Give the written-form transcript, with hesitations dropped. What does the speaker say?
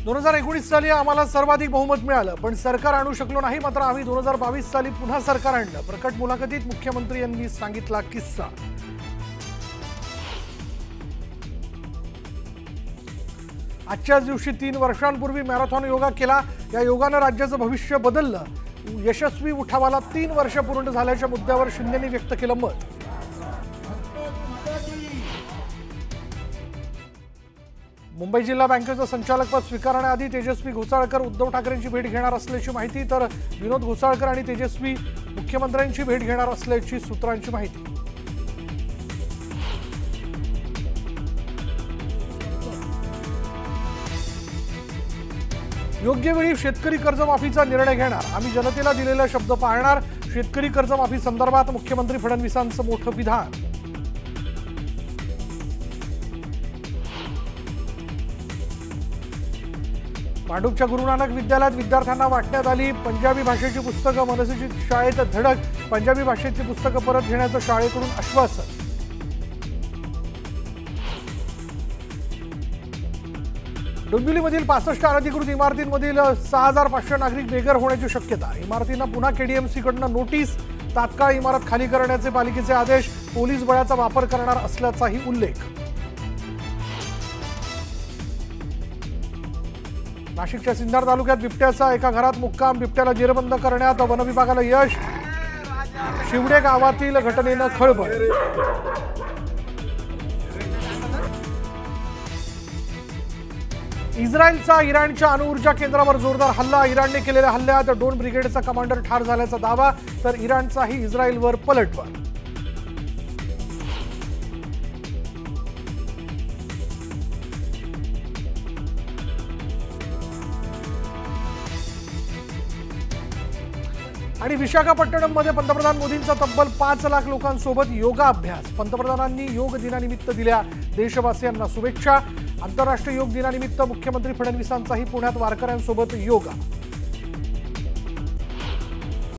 2019 साली आम्हाला सर्वाधिक बहुमत मिळालं, पण सरकार आणू शकलो नाही. मात्र आम्ही 2022 साली पुन्हा सरकार आणलं. प्रकट मुलाखतीत मुख्यमंत्री यांनी सांगितला किस्सा. आजच्याच दिवशी 3 वर्षांपूर्वी मॅरेथॉन योगा केला. या योगानं राज्याचं भविष्य बदललं. यशस्वी उठावाला 3 वर्ष पूर्ण झाल्याच्या मुद्द्यावर शिंदेंनी व्यक्त केलं मत. मुंबई जिल्हा बँकेचं संचालकपद स्वीकारण्याआधी तेजस्वी घोसाळकर उद्धव ठाकरेंची भेट घेणार असल्याची माहिती, तर विनोद घोसाळकर आणि तेजस्वी मुख्यमंत्र्यांची भेट घेणार असल्याची सूत्रांची माहिती. योग्य वेळी शेतकरी कर्जमाफीचा निर्णय घेणार. आम्ही जनतेला दिलेला शब्द पाळणार. शेतकरी कर्जमाफी संदर्भात मुख्यमंत्री फडणवीसांचं मोठं विधान. भांडूपच्या गुरु नानक विद्यालयात विद्यार्थ्यांना वाटण्यात आली पंजाबी भाषेची पुस्तकं. मनसेची शाळेत धडक. पंजाबी भाषेची पुस्तकं परत घेण्याचं शाळेकडून आश्वासन. डोंबिवलीमधील 65 अनधिकृत इमारतींमधील 6500 नागरिक बेघर होण्याची शक्यता. इमारतींना पुन्हा केडीएमसीकडून नोटीस. तात्काळ इमारत खाली करण्याचे पालिकेचे आदेश. पोलीस बळाचा वापर करणार असल्याचाही उल्लेख. नाशिकच्या सिन्नर तालुक्यात बिबट्याचा एका घरात मुक्काम. बिबट्याला जेरबंद करण्यात वनविभागाला यश. शिवडे गावातील घटनेनं खळबळ. इस्रायलचा इराणच्या अणुऊर्जा केंद्रावर जोरदार हल्ला. इराणने केलेल्या हल्ल्यात 2 ब्रिगेडचा कमांडर ठार झाल्याचा दावा, तर इराणचाही इस्रायलवर पलटवार. आणि विशाखापट्टणममध्ये पंतप्रधान मोदींचा तब्बल 5 लाख लोकांसोबत योगा अभ्यास. पंतप्रधानांनी योग दिनानिमित्त दिल्या देशवासियांना शुभेच्छा. आंतरराष्ट्रीय योग दिनानिमित्त मुख्यमंत्री फडणवीसांचाही पुण्यात वारकऱ्यांसोबत योगा.